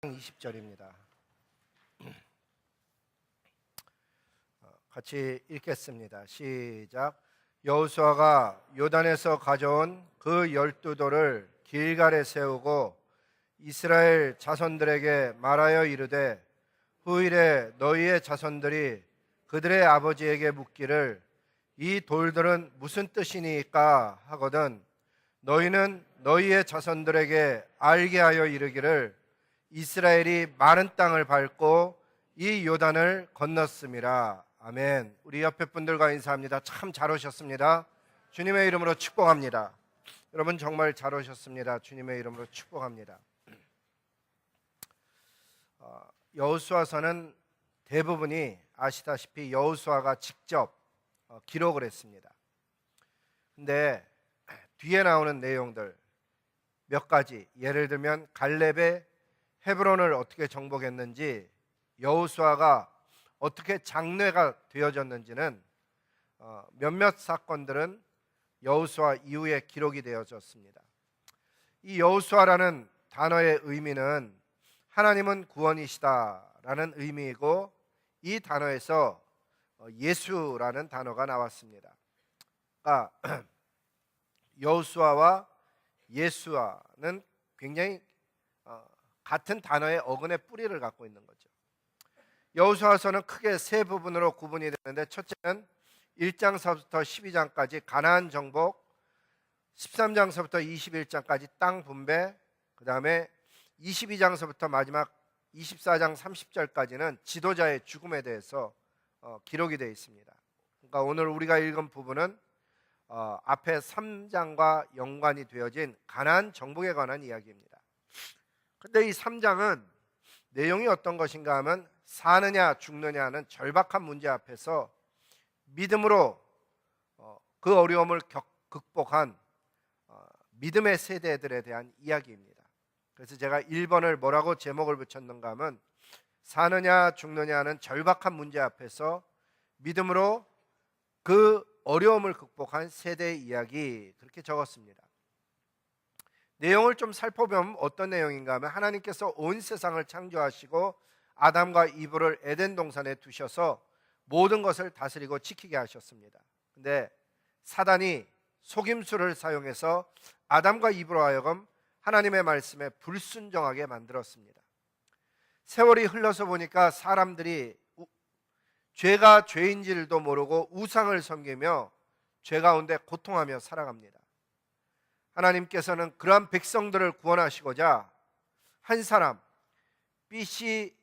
20절입니다. 같이 읽겠습니다. 시작. 여호수아가 요단에서 가져온 그 12돌을 길갈에 세우고 이스라엘 자손들에게 말하여 이르되 후일에 너희의 자손들이 그들의 아버지에게 묻기를 이 돌들은 무슨 뜻이니까 하거든 너희는 너희의 자손들에게 알게 하여 이르기를 이스라엘이 많은 땅을 밟고 이 요단을 건넜음이라. 아멘. 우리 옆에 분들과 인사합니다. 참 잘 오셨습니다. 주님의 이름으로 축복합니다. 여러분 정말 잘 오셨습니다. 주님의 이름으로 축복합니다. 여호수아서는 대부분이 아시다시피 여호수아가 직접 기록을 했습니다. 근데 뒤에 나오는 내용들 몇 가지, 예를 들면 갈렙의 헤브론을 어떻게 정복했는지, 여호수아가 어떻게 장례가 되어졌는지는 몇몇 사건들은 여호수아 이후에 기록이 되어졌습니다. 이 여호수아라는 단어의 의미는 하나님은 구원이시다라는 의미이고, 이 단어에서 예수라는 단어가 나왔습니다. 그러니까 여호수아와 예수아는 굉장히 같은 단어의 어근의 뿌리를 갖고 있는 거죠. 여호수아서는 크게 세 부분으로 구분이 되는데, 첫째는 1장서부터 12장까지 가나안 정복, 13장서부터 21장까지 땅 분배, 그 다음에 22장서부터 마지막 24장 30절까지는 지도자의 죽음에 대해서 기록이 되어 있습니다. 그러니까 오늘 우리가 읽은 부분은 앞에 3장과 연관이 되어진 가나안 정복에 관한 이야기입니다. 근데 이 3장은 내용이 어떤 것인가 하면 사느냐 죽느냐는 절박한 문제 앞에서 믿음으로 그 어려움을 극복한 믿음의 세대들에 대한 이야기입니다. 그래서 제가 1번을 뭐라고 제목을 붙였는가 하면 사느냐 죽느냐는 절박한 문제 앞에서 믿음으로 그 어려움을 극복한 세대의 이야기, 그렇게 적었습니다. 내용을 좀 살펴보면 어떤 내용인가 하면 하나님께서 온 세상을 창조하시고 아담과 이브를 에덴 동산에 두셔서 모든 것을 다스리고 지키게 하셨습니다. 근데 사단이 속임수를 사용해서 아담과 이브로 하여금 하나님의 말씀에 불순종하게 만들었습니다. 세월이 흘러서 보니까 사람들이 죄가 죄인지도 모르고 우상을 섬기며 죄 가운데 고통하며 살아갑니다. 하나님께서는 그러한 백성들을 구원하시고자 한 사람, BC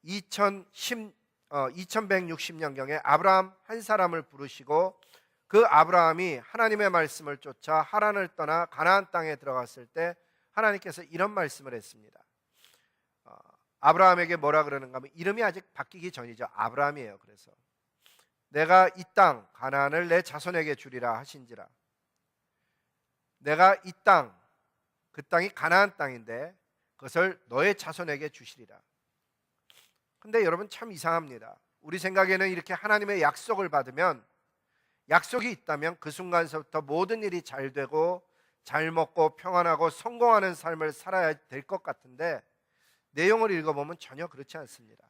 2160년경에 아브라함 한 사람을 부르시고, 그 아브라함이 하나님의 말씀을 쫓아 하란을 떠나 가나안 땅에 들어갔을 때 하나님께서 이런 말씀을 했습니다. 아브라함에게 뭐라 그러는가 하면, 이름이 아직 바뀌기 전이죠. 아브라함이에요. 그래서 내가 이 땅 가나안을 내 자손에게 주리라 하신지라. 내가 이 땅, 그 땅이 가나안 땅인데 그것을 너의 자손에게 주시리라. 근데 여러분 참 이상합니다. 우리 생각에는 이렇게 하나님의 약속을 받으면, 약속이 있다면 그 순간서부터 모든 일이 잘 되고 잘 먹고 평안하고 성공하는 삶을 살아야 될 것 같은데, 내용을 읽어보면 전혀 그렇지 않습니다.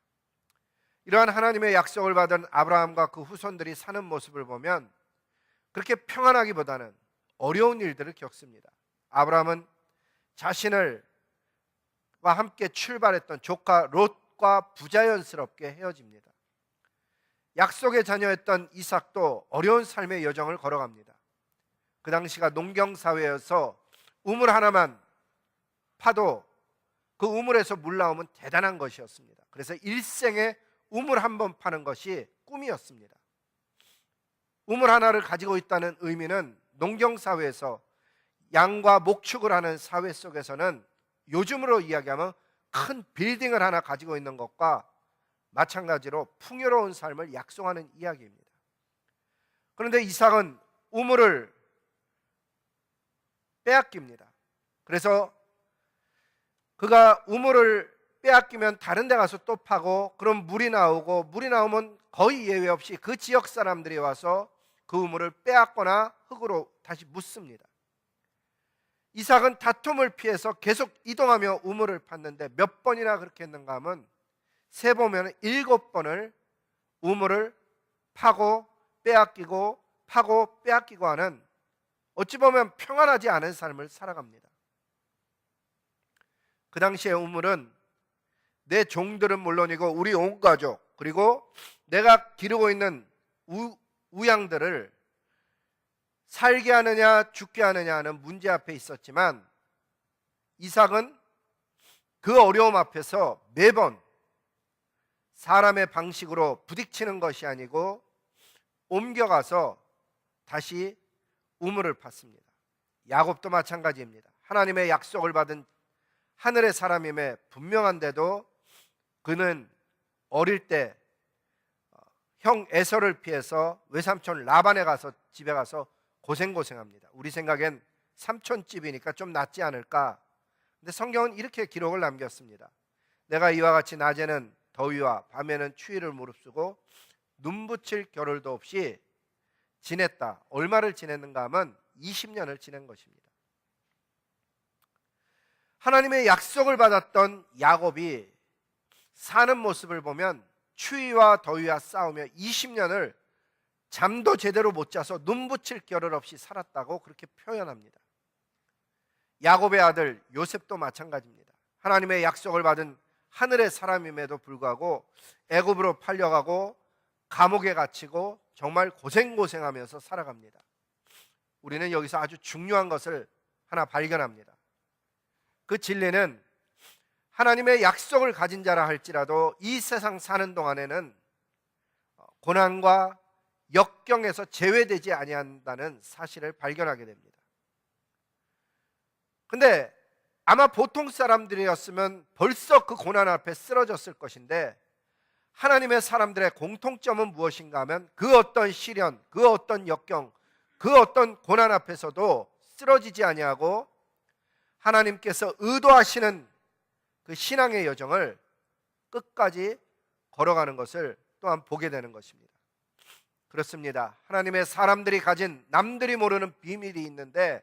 이러한 하나님의 약속을 받은 아브라함과 그 후손들이 사는 모습을 보면 그렇게 평안하기보다는 어려운 일들을 겪습니다. 아브라함은 자신과 함께 출발했던 조카 롯과 부자연스럽게 헤어집니다. 약속의 자녀였던 이삭도 어려운 삶의 여정을 걸어갑니다. 그 당시가 농경사회여서 우물 하나만 파도 그 우물에서 물 나오면 대단한 것이었습니다. 그래서 일생에 우물 한 번 파는 것이 꿈이었습니다. 우물 하나를 가지고 있다는 의미는 농경사회에서 양과 목축을 하는 사회 속에서는 요즘으로 이야기하면 큰 빌딩을 하나 가지고 있는 것과 마찬가지로 풍요로운 삶을 약속하는 이야기입니다. 그런데 이삭은 우물을 빼앗깁니다. 그래서 그가 우물을 빼앗기면 다른 데 가서 또 파고, 그럼 물이 나오고, 물이 나오면 거의 예외 없이 그 지역 사람들이 와서 그 우물을 빼앗거나 흙으로 다시 묻습니다. 이삭은 다툼을 피해서 계속 이동하며 우물을 팠는데 몇 번이나 그렇게 했는가 하면 세보면 7번을 우물을 파고 빼앗기고 파고 빼앗기고 하는, 어찌 보면 평안하지 않은 삶을 살아갑니다. 그 당시에 우물은 내 종들은 물론이고 우리 온 가족, 그리고 내가 기르고 있는 우양들을 살게 하느냐 죽게 하느냐 하는 문제 앞에 있었지만, 이삭은 그 어려움 앞에서 매번 사람의 방식으로 부딪히는 것이 아니고 옮겨가서 다시 우물을 팠습니다. 야곱도 마찬가지입니다. 하나님의 약속을 받은 하늘의 사람임에 분명한데도 그는 어릴 때 형 에서를 피해서 외삼촌 라반에 가서 집에 가서 고생합니다. 우리 생각엔 삼촌집이니까 좀 낫지 않을까. 근데 성경은 이렇게 기록을 남겼습니다. 내가 이와 같이 낮에는 더위와 밤에는 추위를 무릅쓰고 눈 붙일 겨를도 없이 지냈다. 얼마를 지냈는가 하면 20년을 지낸 것입니다. 하나님의 약속을 받았던 야곱이 사는 모습을 보면 추위와 더위와 싸우며 20년을 잠도 제대로 못 자서 눈 붙일 겨를 없이 살았다고 그렇게 표현합니다. 야곱의 아들 요셉도 마찬가지입니다. 하나님의 약속을 받은 하늘의 사람임에도 불구하고 애굽으로 팔려가고 감옥에 갇히고 정말 고생하면서 살아갑니다. 우리는 여기서 아주 중요한 것을 하나 발견합니다. 그 진리는 하나님의 약속을 가진 자라 할지라도 이 세상 사는 동안에는 고난과 역경에서 제외되지 아니한다는 사실을 발견하게 됩니다. 근데 아마 보통 사람들이었으면 벌써 그 고난 앞에 쓰러졌을 것인데, 하나님의 사람들의 공통점은 무엇인가 하면 그 어떤 시련, 그 어떤 역경, 그 어떤 고난 앞에서도 쓰러지지 아니하고 하나님께서 의도하시는 그 신앙의 여정을 끝까지 걸어가는 것을 또한 보게 되는 것입니다. 그렇습니다. 하나님의 사람들이 가진 남들이 모르는 비밀이 있는데,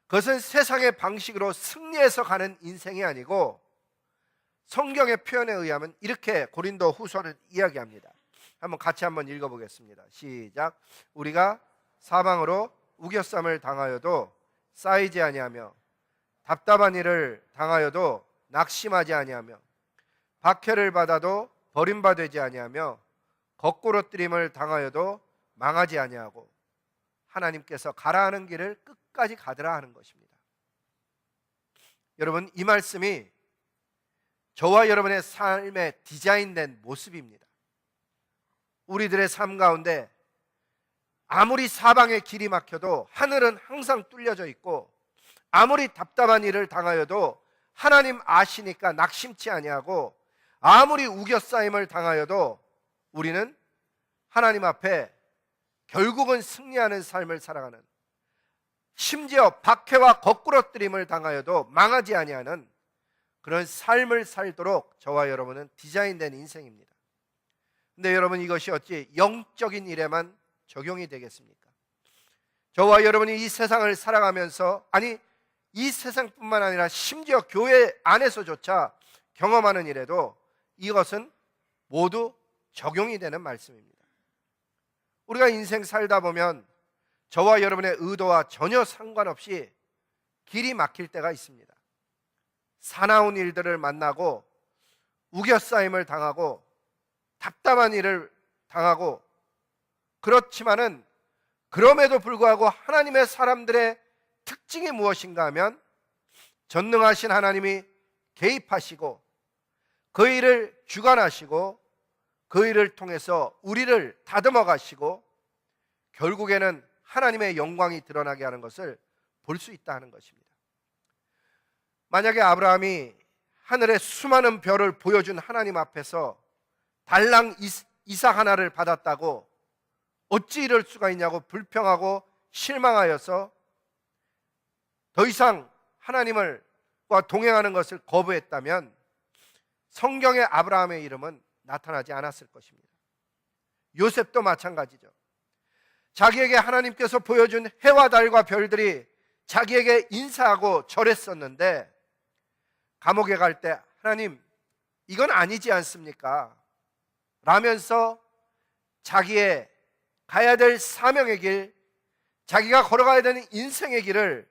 그것은 세상의 방식으로 승리해서 가는 인생이 아니고 성경의 표현에 의하면 이렇게 고린도 후서를 이야기합니다. 같이 한번 읽어보겠습니다. 시작. 우리가 사방으로 우겨쌈을 당하여도 쌓이지 아니하며 답답한 일을 당하여도 낙심하지 아니하며 박해를 받아도 버림받지 아니하며 거꾸러뜨림을 당하여도 망하지 아니하고 하나님께서 가라 하는 길을 끝까지 가더라 하는 것입니다. 여러분, 이 말씀이 저와 여러분의 삶에 디자인된 모습입니다. 우리들의 삶 가운데 아무리 사방에 길이 막혀도 하늘은 항상 뚫려져 있고, 아무리 답답한 일을 당하여도 하나님 아시니까 낙심치 아니하고, 아무리 우겨싸임을 당하여도 우리는 하나님 앞에 결국은 승리하는 삶을 살아가는, 심지어 박해와 거꾸러뜨림을 당하여도 망하지 아니하는 그런 삶을 살도록 저와 여러분은 디자인된 인생입니다. 근데 여러분, 이것이 어찌 영적인 일에만 적용이 되겠습니까? 저와 여러분이 이 세상을 살아가면서, 아니 이 세상뿐만 아니라 심지어 교회 안에서조차 경험하는 일에도 이것은 모두 적용이 되는 말씀입니다. 우리가 인생 살다 보면 저와 여러분의 의도와 전혀 상관없이 길이 막힐 때가 있습니다. 사나운 일들을 만나고 우겨싸임을 당하고 답답한 일을 당하고, 그렇지만은 그럼에도 불구하고 하나님의 사람들의 특징이 무엇인가 하면 전능하신 하나님이 개입하시고 그 일을 주관하시고 그 일을 통해서 우리를 다듬어 가시고 결국에는 하나님의 영광이 드러나게 하는 것을 볼 수 있다 하는 것입니다. 만약에 아브라함이 하늘의 수많은 별을 보여준 하나님 앞에서 달랑 이삭 하나를 받았다고 어찌 이럴 수가 있냐고 불평하고 실망하여서 더 이상 하나님과 동행하는 것을 거부했다면 성경의 아브라함의 이름은 나타나지 않았을 것입니다. 요셉도 마찬가지죠. 자기에게 하나님께서 보여준 해와 달과 별들이 자기에게 인사하고 절했었는데 감옥에 갈 때 하나님 이건 아니지 않습니까? 라면서 자기의 가야 될 사명의 길, 자기가 걸어가야 되는 인생의 길을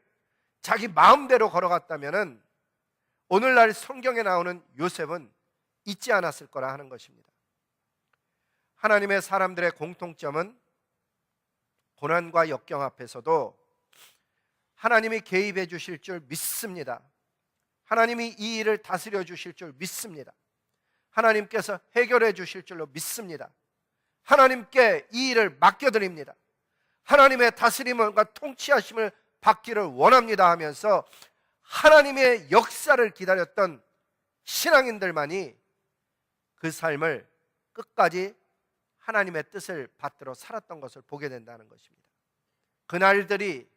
자기 마음대로 걸어갔다면 오늘날 성경에 나오는 요셉은 잊지 않았을 거라 하는 것입니다. 하나님의 사람들의 공통점은 고난과 역경 앞에서도 하나님이 개입해 주실 줄 믿습니다. 하나님이 이 일을 다스려 주실 줄 믿습니다. 하나님께서 해결해 주실 줄로 믿습니다. 하나님께 이 일을 맡겨드립니다. 하나님의 다스림과 통치하심을 받기를 원합니다 하면서 하나님의 역사를 기다렸던 신앙인들만이 그 삶을 끝까지 하나님의 뜻을 받들어 살았던 것을 보게 된다는 것입니다. 그날들이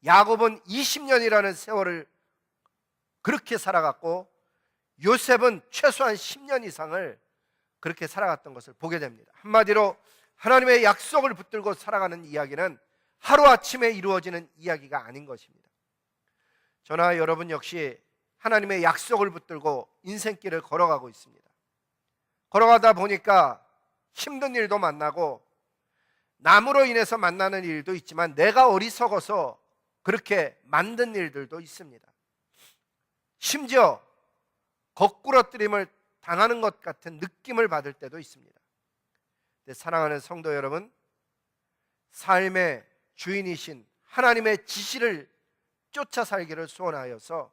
야곱은 20년이라는 세월을 그렇게 살아갔고 요셉은 최소한 10년 이상을 그렇게 살아갔던 것을 보게 됩니다. 한마디로 하나님의 약속을 붙들고 살아가는 이야기는 하루아침에 이루어지는 이야기가 아닌 것입니다. 저나 여러분 역시 하나님의 약속을 붙들고 인생길을 걸어가고 있습니다. 걸어가다 보니까 힘든 일도 만나고 남으로 인해서 만나는 일도 있지만 내가 어리석어서 그렇게 만든 일들도 있습니다. 심지어 거꾸러뜨림을 당하는 것 같은 느낌을 받을 때도 있습니다. 사랑하는 성도 여러분, 삶의 주인이신 하나님의 지시를 쫓아 살기를 소원하여서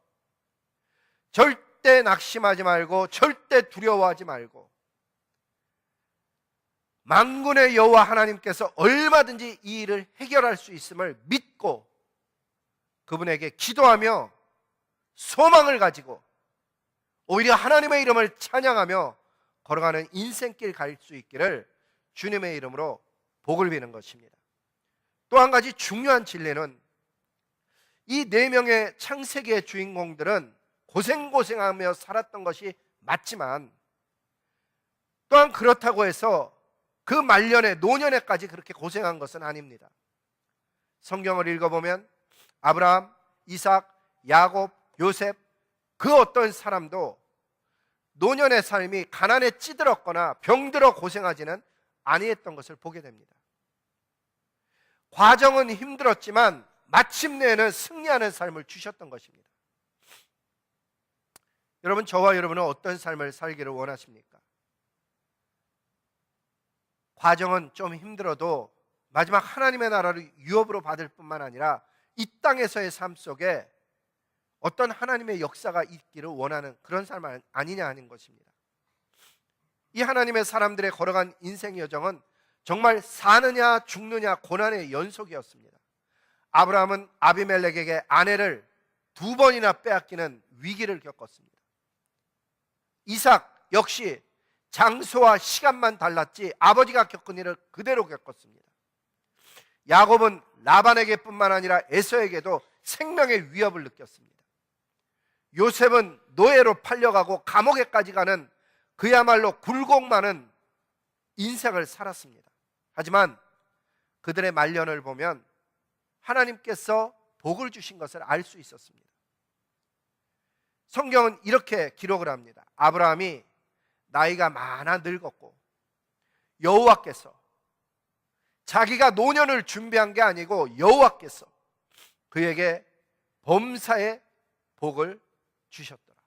절대 낙심하지 말고 절대 두려워하지 말고 만군의 여호와 하나님께서 얼마든지 이 일을 해결할 수 있음을 믿고 그분에게 기도하며 소망을 가지고 오히려 하나님의 이름을 찬양하며 걸어가는 인생길 갈 수 있기를 주님의 이름으로 복을 비는 것입니다. 또 한 가지 중요한 진리는 이 4명의 창세기의 주인공들은 고생하며 살았던 것이 맞지만 또한 그렇다고 해서 그 말년에 노년에까지 그렇게 고생한 것은 아닙니다. 성경을 읽어보면 아브라함, 이삭, 야곱, 요셉 그 어떤 사람도 노년의 삶이 가난에 찌들었거나 병들어 고생하지는 아니했던 것을 보게 됩니다. 과정은 힘들었지만 마침내는 승리하는 삶을 주셨던 것입니다. 여러분, 저와 여러분은 어떤 삶을 살기를 원하십니까? 과정은 좀 힘들어도 마지막 하나님의 나라를 유업으로 받을 뿐만 아니라 이 땅에서의 삶 속에 어떤 하나님의 역사가 있기를 원하는 그런 삶 아니냐 하는 것입니다. 이 하나님의 사람들의 걸어간 인생 여정은 정말 사느냐 죽느냐 고난의 연속이었습니다. 아브라함은 아비멜렉에게 아내를 2번이나 빼앗기는 위기를 겪었습니다. 이삭 역시 장소와 시간만 달랐지 아버지가 겪은 일을 그대로 겪었습니다. 야곱은 라반에게 뿐만 아니라 에서에게도 생명의 위협을 느꼈습니다. 요셉은 노예로 팔려가고 감옥에까지 가는 그야말로 굴곡 많은 인생을 살았습니다. 하지만 그들의 말년을 보면 하나님께서 복을 주신 것을 알 수 있었습니다. 성경은 이렇게 기록을 합니다. 아브라함이 나이가 많아 늙었고 여호와께서 자기가 노년을 준비한 게 아니고 여호와께서 그에게 범사의 복을 주셨더라.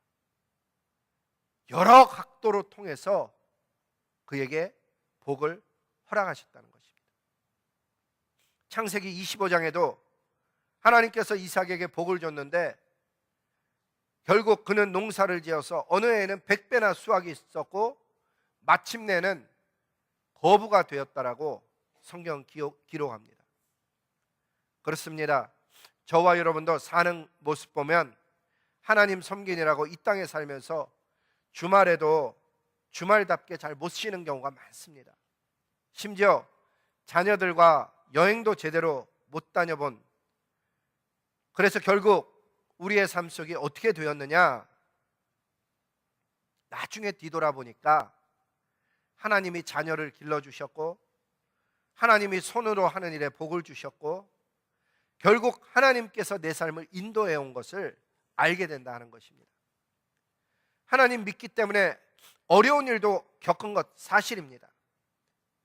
여러 각도로 통해서 그에게 복을 허락하셨다는 것입니다. 창세기 25장에도 하나님께서 이삭에게 복을 줬는데 결국 그는 농사를 지어서 어느 해에는 100배나 수확이 있었고 마침내는 거부가 되었다라고 성경 기록합니다. 그렇습니다. 저와 여러분도 사는 모습 보면 하나님 섬기느라고 이 땅에 살면서 주말에도 주말답게 잘 못 쉬는 경우가 많습니다. 심지어 자녀들과 여행도 제대로 못 다녀본, 그래서 결국 우리의 삶 속이 어떻게 되었느냐, 나중에 뒤돌아보니까 하나님이 자녀를 길러주셨고 하나님이 손으로 하는 일에 복을 주셨고 결국 하나님께서 내 삶을 인도해 온 것을 알게 된다 하는 것입니다. 하나님 믿기 때문에 어려운 일도 겪은 것 사실입니다.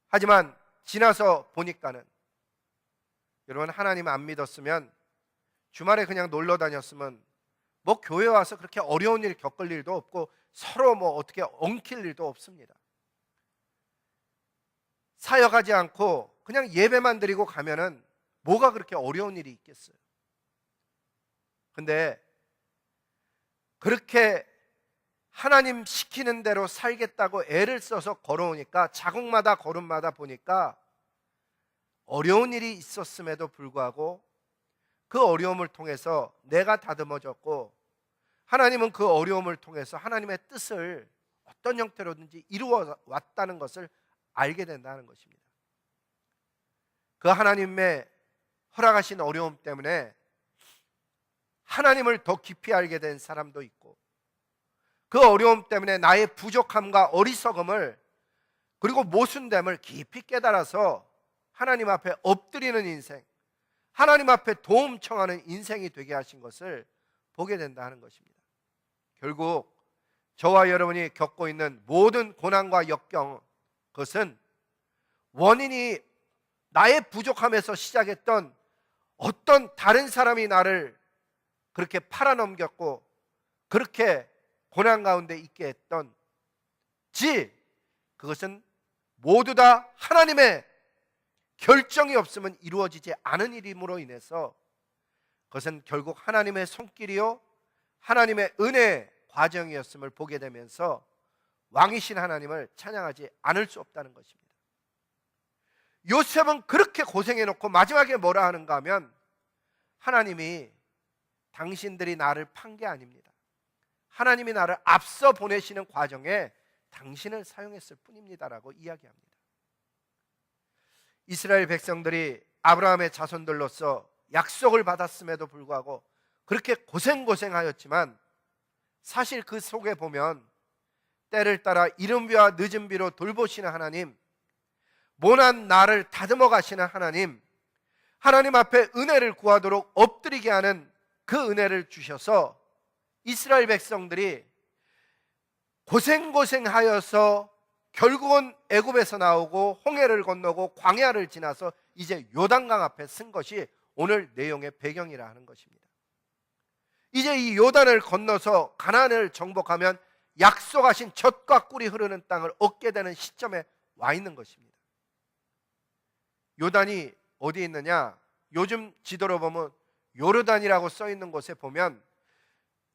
하지만 지나서 보니까는, 여러분, 하나님 안 믿었으면 주말에 그냥 놀러 다녔으면 뭐 교회 와서 그렇게 어려운 일 겪을 일도 없고 서로 뭐 어떻게 엉킬 일도 없습니다. 사역하지 않고 그냥 예배만 드리고 가면은 뭐가 그렇게 어려운 일이 있겠어요? 근데 그렇게 하나님 시키는 대로 살겠다고 애를 써서 걸어오니까, 자국마다 걸음마다 보니까 어려운 일이 있었음에도 불구하고 그 어려움을 통해서 내가 다듬어졌고, 하나님은 그 어려움을 통해서 하나님의 뜻을 어떤 형태로든지 이루어 왔다는 것을 알게 된다는 것입니다. 그 하나님의 허락하신 어려움 때문에 하나님을 더 깊이 알게 된 사람도 있고, 그 어려움 때문에 나의 부족함과 어리석음을, 그리고 모순됨을 깊이 깨달아서 하나님 앞에 엎드리는 인생, 하나님 앞에 도움 청하는 인생이 되게 하신 것을 보게 된다 하는 것입니다. 결국 저와 여러분이 겪고 있는 모든 고난과 역경, 그것은 원인이 나의 부족함에서 시작했던 어떤 다른 사람이 나를 그렇게 팔아넘겼고 그렇게 고난 가운데 있게 했던 그것은 모두 다 하나님의 결정이 없으면 이루어지지 않은 일임으로 인해서, 그것은 결국 하나님의 손길이요 하나님의 은혜의 과정이었음을 보게 되면서 왕이신 하나님을 찬양하지 않을 수 없다는 것입니다. 요셉은 그렇게 고생해놓고 마지막에 뭐라 하는가 하면, 하나님이 당신들이 나를 판 게 아닙니다. 하나님이 나를 앞서 보내시는 과정에 당신을 사용했을 뿐입니다라고 이야기합니다. 이스라엘 백성들이 아브라함의 자손들로서 약속을 받았음에도 불구하고 그렇게 고생하였지만, 사실 그 속에 보면 때를 따라 이른 비와 늦은 비로 돌보시는 하나님, 모난 나를 다듬어 가시는 하나님, 하나님 앞에 은혜를 구하도록 엎드리게 하는 그 은혜를 주셔서 이스라엘 백성들이 고생하여서 결국은 애굽에서 나오고 홍해를 건너고 광야를 지나서 이제 요단강 앞에 쓴 것이 오늘 내용의 배경이라 하는 것입니다. 이제 이 요단을 건너서 가나안을 정복하면 약속하신 젖과 꿀이 흐르는 땅을 얻게 되는 시점에 와 있는 것입니다. 요단이 어디에 있느냐? 요즘 지도로 보면 요르단이라고 써 있는 곳에 보면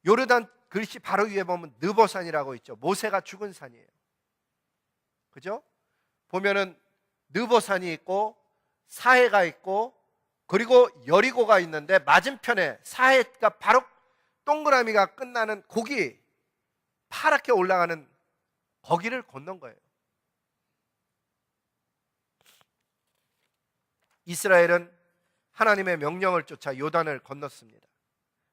요르단 글씨 바로 위에 보면 느보산이라고 있죠. 모세가 죽은 산이에요. 그죠? 보면은 느보산이 있고 사해가 있고 그리고 여리고가 있는데, 맞은편에 사해가 바로 동그라미가 끝나는 고기 파랗게 올라가는 거기를 건넌 거예요. 이스라엘은 하나님의 명령을 쫓아 요단을 건넜습니다.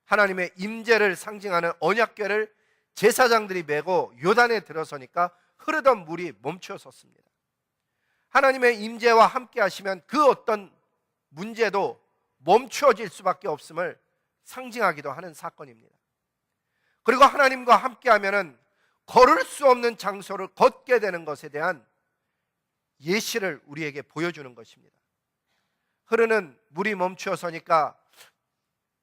하나님의 임재를 상징하는 언약궤를 제사장들이 메고 요단에 들어서니까 흐르던 물이 멈춰 섰습니다. 하나님의 임재와 함께 하시면 그 어떤 문제도 멈추어질 수밖에 없음을 상징하기도 하는 사건입니다. 그리고 하나님과 함께 하면은 걸을 수 없는 장소를 걷게 되는 것에 대한 예시를 우리에게 보여주는 것입니다. 흐르는 물이 멈추어 서니까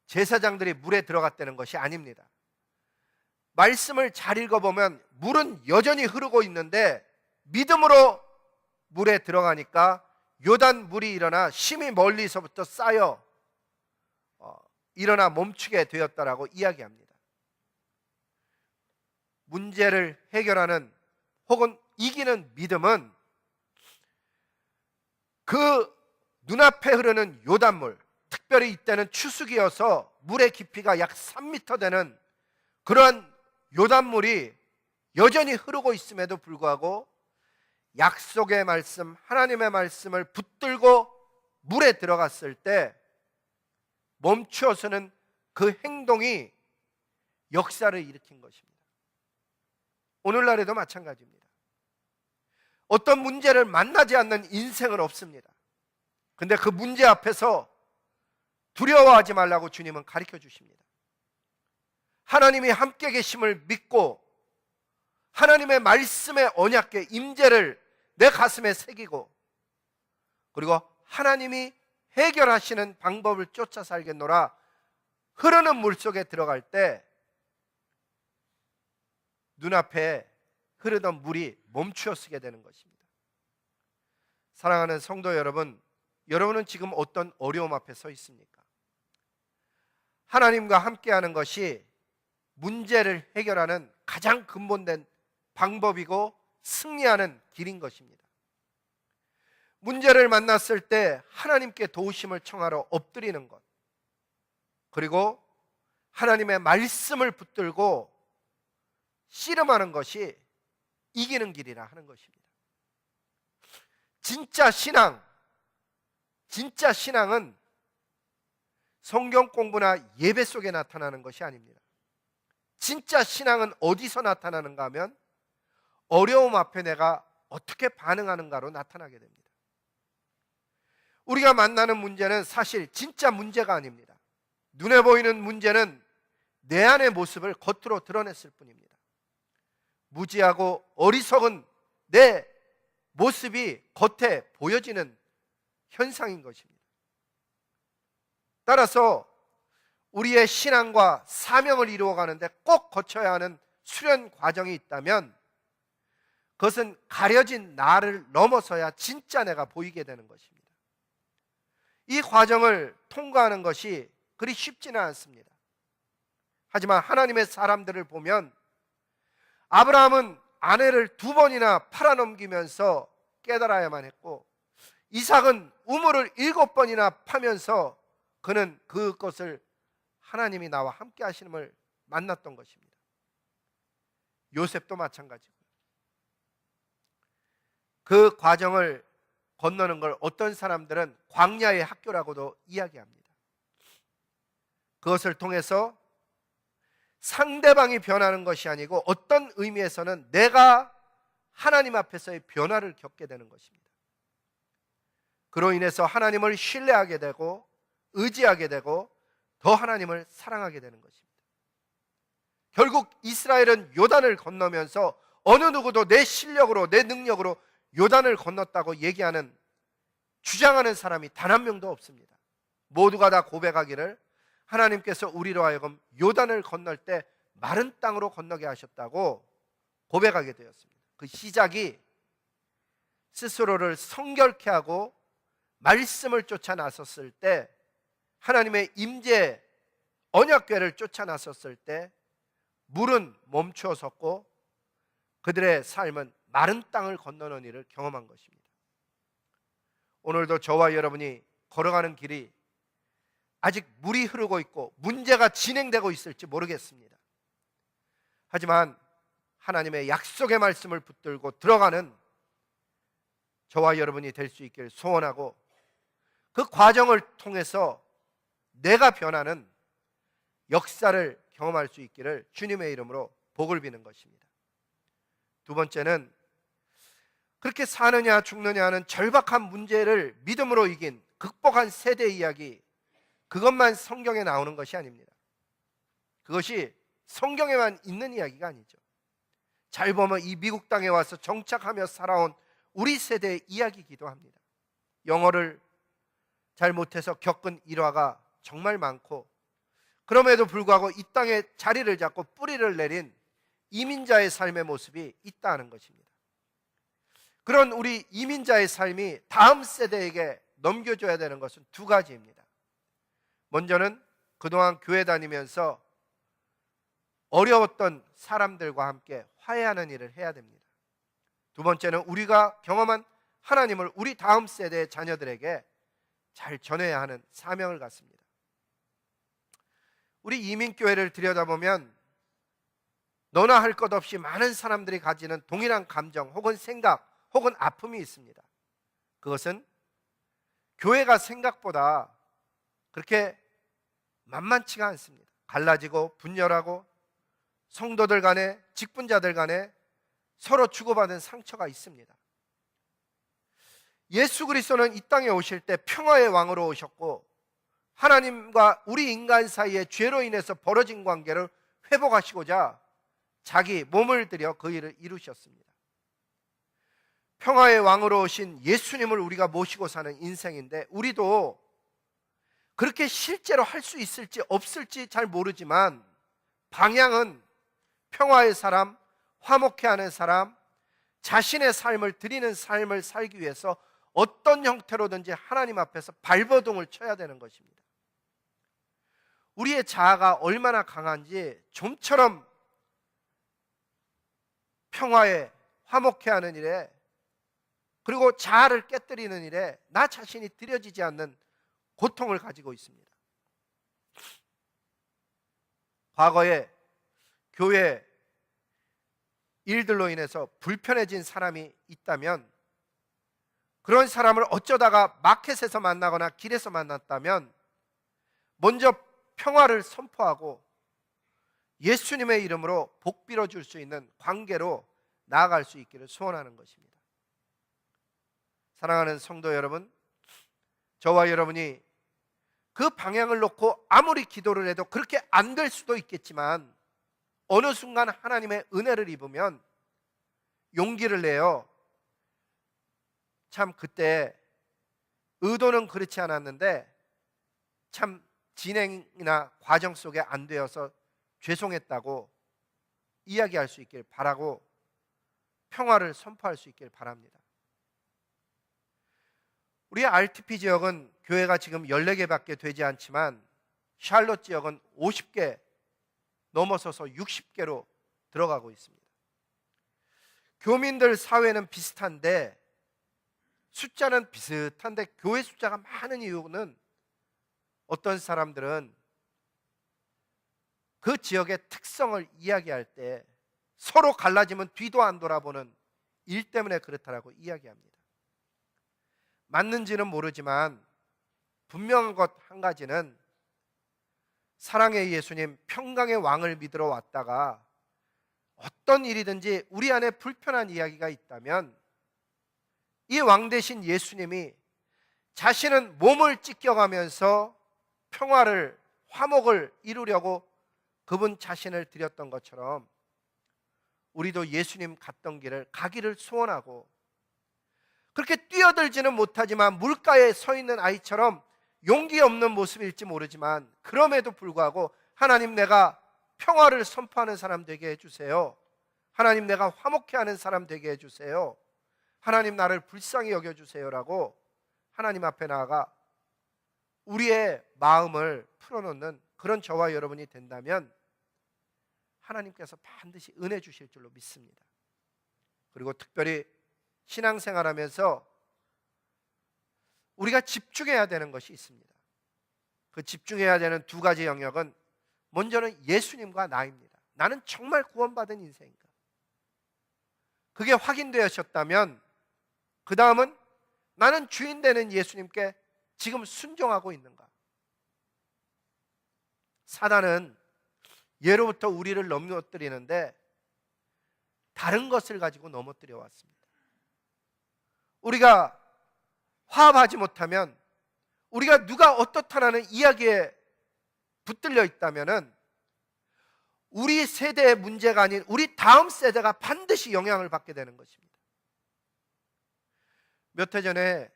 제사장들이 물에 들어갔다는 것이 아닙니다. 말씀을 잘 읽어보면 물은 여전히 흐르고 있는데 믿음으로 물에 들어가니까 요단 물이 일어나 심히 멀리서부터 쌓여 일어나 멈추게 되었다라고 이야기합니다. 문제를 해결하는 혹은 이기는 믿음은 그 눈앞에 흐르는 요단물, 특별히 이때는 추수기여서 물의 깊이가 약 3m 되는 그러한 요단물이 여전히 흐르고 있음에도 불구하고 약속의 말씀, 하나님의 말씀을 붙들고 물에 들어갔을 때 멈추어서는 그 행동이 역사를 일으킨 것입니다. 오늘날에도 마찬가지입니다. 어떤 문제를 만나지 않는 인생은 없습니다. 근데 그 문제 앞에서 두려워하지 말라고 주님은 가르쳐 주십니다. 하나님이 함께 계심을 믿고 하나님의 말씀의 언약궤 임재를 내 가슴에 새기고, 그리고 하나님이 해결하시는 방법을 쫓아 살겠노라 흐르는 물속에 들어갈 때 눈앞에 흐르던 물이 멈추어 서게 되는 것입니다. 사랑하는 성도 여러분, 여러분은 지금 어떤 어려움 앞에 서 있습니까? 하나님과 함께하는 것이 문제를 해결하는 가장 근본된 방법이고 승리하는 길인 것입니다. 문제를 만났을 때 하나님께 도우심을 청하러 엎드리는 것, 그리고 하나님의 말씀을 붙들고 씨름하는 것이 이기는 길이라 하는 것입니다. 진짜 신앙은 성경 공부나 예배 속에 나타나는 것이 아닙니다. 진짜 신앙은 어디서 나타나는가 하면 어려움 앞에 내가 어떻게 반응하는가로 나타나게 됩니다. 우리가 만나는 문제는 사실 진짜 문제가 아닙니다. 눈에 보이는 문제는 내 안의 모습을 겉으로 드러냈을 뿐입니다. 무지하고 어리석은 내 모습이 겉에 보여지는 현상인 것입니다. 따라서 우리의 신앙과 사명을 이루어가는데 꼭 거쳐야 하는 수련 과정이 있다면 그것은 가려진 나를 넘어서야 진짜 내가 보이게 되는 것입니다. 이 과정을 통과하는 것이 그리 쉽지는 않습니다. 하지만 하나님의 사람들을 보면 아브라함은 아내를 2번이나 팔아넘기면서 깨달아야만 했고, 이삭은 우물을 7번이나 파면서 그는 그것을 하나님이 나와 함께 하시는을 만났던 것입니다. 요셉도 마찬가지고요. 그 과정을 건너는 걸 어떤 사람들은 광야의 학교라고도 이야기합니다. 그것을 통해서 상대방이 변하는 것이 아니고 어떤 의미에서는 내가 하나님 앞에서의 변화를 겪게 되는 것입니다. 그로 인해서 하나님을 신뢰하게 되고 의지하게 되고 더 하나님을 사랑하게 되는 것입니다. 결국 이스라엘은 요단을 건너면서 어느 누구도 내 실력으로 내 능력으로 요단을 건넜다고 얘기하는, 주장하는 사람이 단 한 명도 없습니다. 모두가 다 고백하기를 하나님께서 우리로 하여금 요단을 건널 때 마른 땅으로 건너게 하셨다고 고백하게 되었습니다. 그 시작이 스스로를 성결케 하고 말씀을 쫓아 나섰을 때, 하나님의 임재 언약궤를 쫓아 나섰을 때 물은 멈추어 섰고 그들의 삶은 마른 땅을 건너는 일을 경험한 것입니다. 오늘도 저와 여러분이 걸어가는 길이 아직 물이 흐르고 있고 문제가 진행되고 있을지 모르겠습니다. 하지만 하나님의 약속의 말씀을 붙들고 들어가는 저와 여러분이 될 수 있기를 소원하고, 그 과정을 통해서 내가 변하는 역사를 경험할 수 있기를 주님의 이름으로 복을 비는 것입니다. 두 번째는 그렇게 사느냐 죽느냐 하는 절박한 문제를 믿음으로 이긴 극복한 세대 이야기, 그것만 성경에 나오는 것이 아닙니다. 그것이 성경에만 있는 이야기가 아니죠. 잘 보면 이 미국 땅에 와서 정착하며 살아온 우리 세대의 이야기이기도 합니다. 영어를 잘 못해서 겪은 일화가 정말 많고, 그럼에도 불구하고 이 땅에 자리를 잡고 뿌리를 내린 이민자의 삶의 모습이 있다는 것입니다. 그런 우리 이민자의 삶이 다음 세대에게 넘겨줘야 되는 것은 두 가지입니다. 먼저는 그동안 교회 다니면서 어려웠던 사람들과 함께 화해하는 일을 해야 됩니다. 두 번째는 우리가 경험한 하나님을 우리 다음 세대의 자녀들에게 잘 전해야 하는 사명을 갖습니다. 우리 이민교회를 들여다보면 너나 할 것 없이 많은 사람들이 가지는 동일한 감정 혹은 생각 혹은 아픔이 있습니다. 그것은 교회가 생각보다 그렇게 만만치가 않습니다. 갈라지고 분열하고 성도들 간에, 직분자들 간에 서로 주고받은 상처가 있습니다. 예수 그리스도는 이 땅에 오실 때 평화의 왕으로 오셨고 하나님과 우리 인간 사이의 죄로 인해서 벌어진 관계를 회복하시고자 자기 몸을 들여 그 일을 이루셨습니다. 평화의 왕으로 오신 예수님을 우리가 모시고 사는 인생인데, 우리도 그렇게 실제로 할 수 있을지 없을지 잘 모르지만 방향은 평화의 사람, 화목해하는 사람, 자신의 삶을 드리는 삶을 살기 위해서 어떤 형태로든지 하나님 앞에서 발버둥을 쳐야 되는 것입니다. 우리의 자아가 얼마나 강한지 좀처럼 평화에 화목해하는 일에, 그리고 자아를 깨뜨리는 일에 나 자신이 들여지지 않는 고통을 가지고 있습니다. 과거에 교회 일들로 인해서 불편해진 사람이 있다면, 그런 사람을 어쩌다가 마켓에서 만나거나 길에서 만났다면 먼저 평화를 선포하고 예수님의 이름으로 복 빌어줄 수 있는 관계로 나아갈 수 있기를 소원하는 것입니다. 사랑하는 성도 여러분, 저와 여러분이 그 방향을 놓고 아무리 기도를 해도 그렇게 안 될 수도 있겠지만, 어느 순간 하나님의 은혜를 입으면 용기를 내요. 참 그때 의도는 그렇지 않았는데 참 진행이나 과정 속에 안 되어서 죄송했다고 이야기할 수 있길 바라고 평화를 선포할 수 있길 바랍니다. 우리 RTP 지역은 교회가 지금 14개밖에 되지 않지만 샬롯 지역은 50개 넘어서서 60개로 들어가고 있습니다. 교민들 사회는 비슷한데, 숫자는 비슷한데 교회 숫자가 많은 이유는 어떤 사람들은 그 지역의 특성을 이야기할 때 서로 갈라지면 뒤도 안 돌아보는 일 때문에 그렇다라고 이야기합니다. 맞는지는 모르지만 분명한 것 한 가지는, 사랑의 예수님 평강의 왕을 믿으러 왔다가 어떤 일이든지 우리 안에 불편한 이야기가 있다면 이 왕 대신 예수님이 자신은 몸을 찢겨가면서 평화를, 화목을 이루려고 그분 자신을 드렸던 것처럼 우리도 예수님 갔던 길을 가기를 소원하고, 그렇게 뛰어들지는 못하지만 물가에 서 있는 아이처럼 용기 없는 모습일지 모르지만, 그럼에도 불구하고 하나님, 내가 평화를 선포하는 사람 되게 해주세요. 하나님, 내가 화목해하는 사람 되게 해주세요. 하나님, 나를 불쌍히 여겨주세요라고 하나님 앞에 나아가 우리의 마음을 풀어놓는 그런 저와 여러분이 된다면 하나님께서 반드시 은혜 주실 줄로 믿습니다. 그리고 특별히 신앙생활하면서 우리가 집중해야 되는 것이 있습니다. 그 집중해야 되는 두 가지 영역은, 먼저는 예수님과 나입니다. 나는 정말 구원받은 인생인가? 그게 확인되셨다면 그 다음은 나는 주인 되는 예수님께 지금 순종하고 있는가? 사단은 예로부터 우리를 넘어뜨리는데 다른 것을 가지고 넘어뜨려 왔습니다. 우리가 화합하지 못하면, 우리가 누가 어떻다라는 이야기에 붙들려 있다면은 우리 세대의 문제가 아닌 우리 다음 세대가 반드시 영향을 받게 되는 것입니다. 몇 해 전에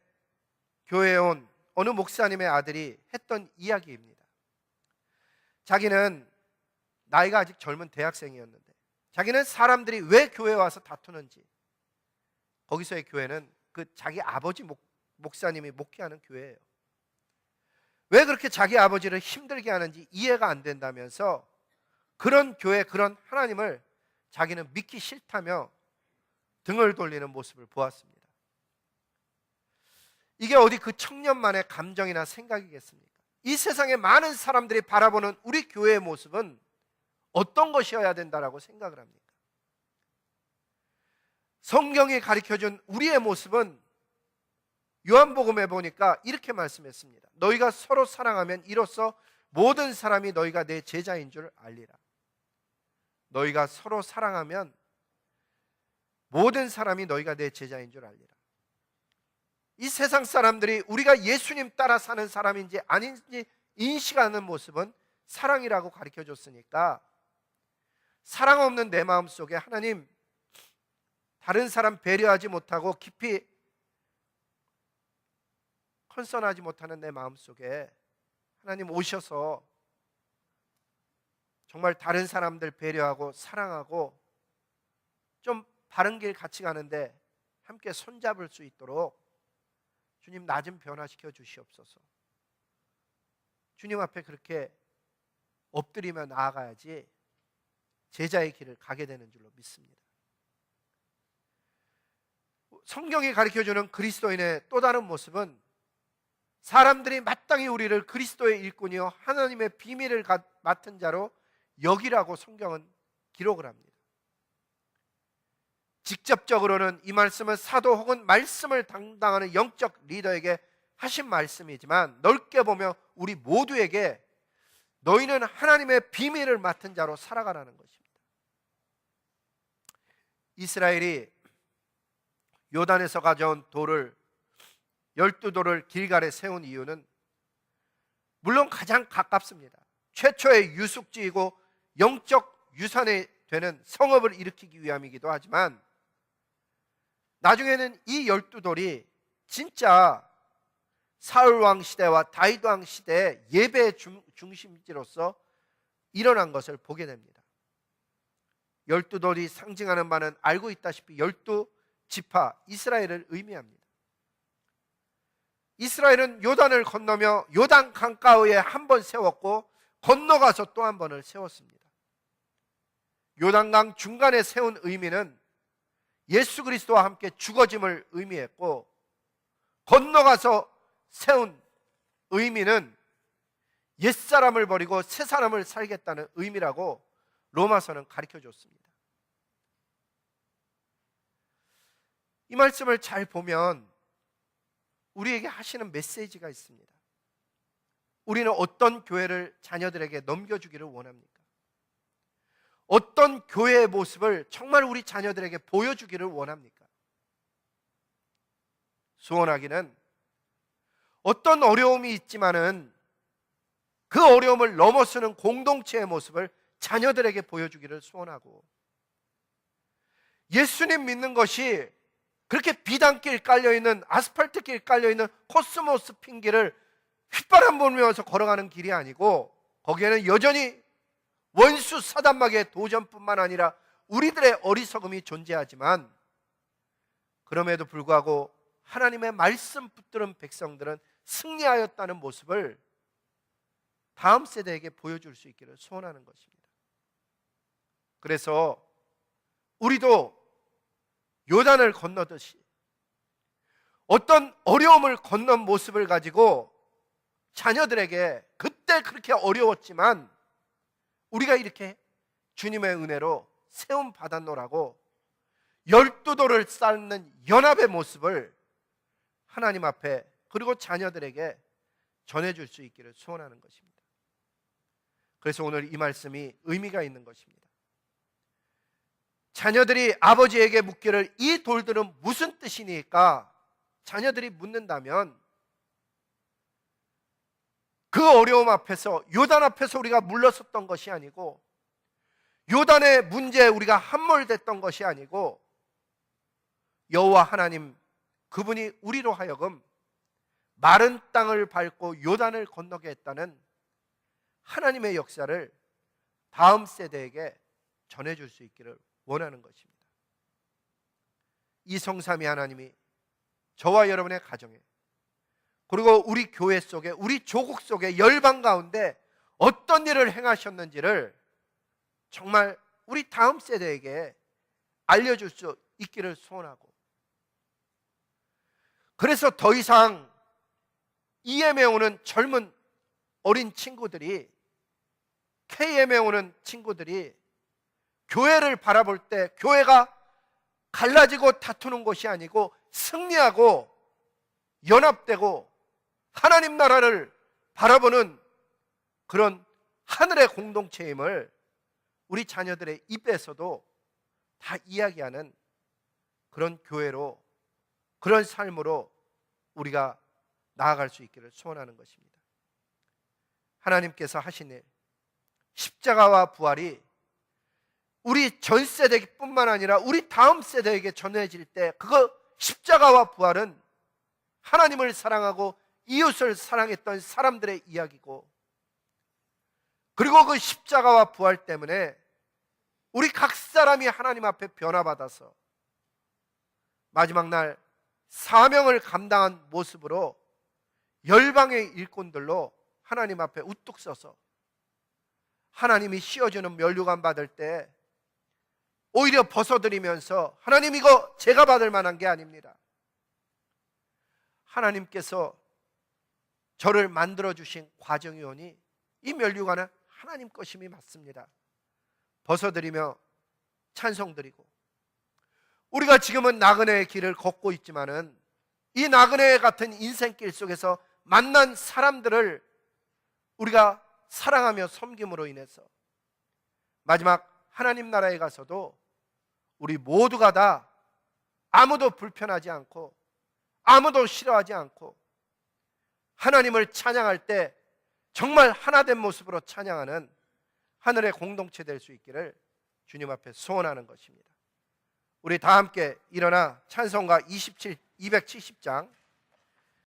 교회에 온 어느 목사님의 아들이 했던 이야기입니다. 자기는 나이가 아직 젊은 대학생이었는데 자기는 사람들이 왜 교회에 와서 다투는지, 거기서의 교회는 그 자기 아버지 목사님이 목회하는 교회예요. 왜 그렇게 자기 아버지를 힘들게 하는지 이해가 안 된다면서 그런 교회, 그런 하나님을 자기는 믿기 싫다며 등을 돌리는 모습을 보았습니다. 이게 어디 그 청년만의 감정이나 생각이겠습니까? 이 세상에 많은 사람들이 바라보는 우리 교회의 모습은 어떤 것이어야 된다라고 생각을 합니까? 성경이 가르쳐준 우리의 모습은 요한복음에 보니까 이렇게 말씀했습니다. 너희가 서로 사랑하면 이로써 모든 사람이 너희가 내 제자인 줄 알리라. 너희가 서로 사랑하면 모든 사람이 너희가 내 제자인 줄 알리라. 이 세상 사람들이 우리가 예수님 따라 사는 사람인지 아닌지 인식하는 모습은 사랑이라고 가르쳐 줬으니까 사랑 없는 내 마음 속에 하나님, 다른 사람 배려하지 못하고 깊이 컨선하지 못하는 내 마음 속에 하나님 오셔서 정말 다른 사람들 배려하고 사랑하고 좀 바른 길 같이 가는데 함께 손잡을 수 있도록 주님 나 좀 변화시켜 주시옵소서. 주님 앞에 그렇게 엎드리며 나아가야지 제자의 길을 가게 되는 줄로 믿습니다. 성경이 가르쳐주는 그리스도인의 또 다른 모습은 사람들이 마땅히 우리를 그리스도의 일꾼이요 하나님의 비밀을 맡은 자로 여기라고 성경은 기록을 합니다. 직접적으로는 이 말씀은 사도 혹은 말씀을 담당하는 영적 리더에게 하신 말씀이지만 넓게 보면 우리 모두에게 너희는 하나님의 비밀을 맡은 자로 살아가라는 것입니다. 이스라엘이 요단에서 가져온 돌을 12돌을 길갈에 세운 이유는 물론 가장 가깝습니다. 최초의 유숙지이고 영적 유산이 되는 성읍을 일으키기 위함이기도 하지만 나중에는 이 12돌이 진짜 사울왕 시대와 다윗왕 시대의 예배의 중심지로서 일어난 것을 보게 됩니다. 12돌이 상징하는 바는 알고 있다시피 12지파 이스라엘을 의미합니다. 이스라엘은 요단을 건너며 요단 강가에 한 번 세웠고 건너가서 또 한 번을 세웠습니다. 요단강 중간에 세운 의미는 예수 그리스도와 함께 죽어짐을 의미했고 건너가서 세운 의미는 옛사람을 버리고 새사람을 살겠다는 의미라고 로마서는 가르쳐 줬습니다. 이 말씀을 잘 보면 우리에게 하시는 메시지가 있습니다. 우리는 어떤 교회를 자녀들에게 넘겨주기를 원합니까? 어떤 교회의 모습을 정말 우리 자녀들에게 보여주기를 원합니까? 소원하기는 어떤 어려움이 있지만은 그 어려움을 넘어서는 공동체의 모습을 자녀들에게 보여주기를 소원하고, 예수님 믿는 것이 그렇게 비단길 깔려있는, 아스팔트길 깔려있는 코스모스 핀길을 휘바람 불면서 걸어가는 길이 아니고 거기에는 여전히 원수 사단마귀의 도전뿐만 아니라 우리들의 어리석음이 존재하지만 그럼에도 불구하고 하나님의 말씀 붙들은 백성들은 승리하였다는 모습을 다음 세대에게 보여줄 수 있기를 소원하는 것입니다. 그래서 우리도 요단을 건너듯이 어떤 어려움을 건넌 모습을 가지고 자녀들에게 그때 그렇게 어려웠지만 우리가 이렇게 주님의 은혜로 세움 받았노라고 12돌을 쌓는 연합의 모습을 하나님 앞에 그리고 자녀들에게 전해줄 수 있기를 소원하는 것입니다. 그래서 오늘 이 말씀이 의미가 있는 것입니다. 자녀들이 아버지에게 묻기를 이 돌들은 무슨 뜻이니까 자녀들이 묻는다면 그 어려움 앞에서, 요단 앞에서 우리가 물러섰던 것이 아니고 요단의 문제에 우리가 함몰됐던 것이 아니고 여호와 하나님 그분이 우리로 하여금 마른 땅을 밟고 요단을 건너게 했다는 하나님의 역사를 다음 세대에게 전해줄 수 있기를 원하는 것입니다. 이 성삼위 하나님이 저와 여러분의 가정에 그리고 우리 교회 속에, 우리 조국 속에, 열방 가운데 어떤 일을 행하셨는지를 정말 우리 다음 세대에게 알려줄 수 있기를 소원하고, 그래서 더 이상 EM에 오는 젊은 어린 친구들이, KM에 오는 친구들이 교회를 바라볼 때 교회가 갈라지고 다투는 것이 아니고 승리하고 연합되고 하나님 나라를 바라보는 그런 하늘의 공동체임을 우리 자녀들의 입에서도 다 이야기하는 그런 교회로, 그런 삶으로 우리가 나아갈 수 있기를 소원하는 것입니다. 하나님께서 하신 일, 십자가와 부활이 우리 전 세대뿐만 아니라 우리 다음 세대에게 전해질 때 그거 십자가와 부활은 하나님을 사랑하고 이웃을 사랑했던 사람들의 이야기고, 그리고 그 십자가와 부활 때문에 우리 각 사람이 하나님 앞에 변화받아서 마지막 날 사명을 감당한 모습으로 열방의 일꾼들로 하나님 앞에 우뚝 서서 하나님이 씌워주는 면류관 받을 때 오히려 벗어드리면서 하나님 이거 제가 받을 만한 게 아닙니다. 하나님께서 저를 만들어주신 과정이오니 이 면류관은 하나님 것임이 맞습니다. 벗어드리며 찬송드리고, 우리가 지금은 나그네의 길을 걷고 있지만은 이 나그네 같은 인생길 속에서 만난 사람들을 우리가 사랑하며 섬김으로 인해서 마지막 하나님 나라에 가서도 우리 모두가 다 아무도 불편하지 않고 아무도 싫어하지 않고 하나님을 찬양할 때 정말 하나된 모습으로 찬양하는 하늘의 공동체 될 수 있기를 주님 앞에 소원하는 것입니다. 우리 다 함께 일어나 찬송가 270장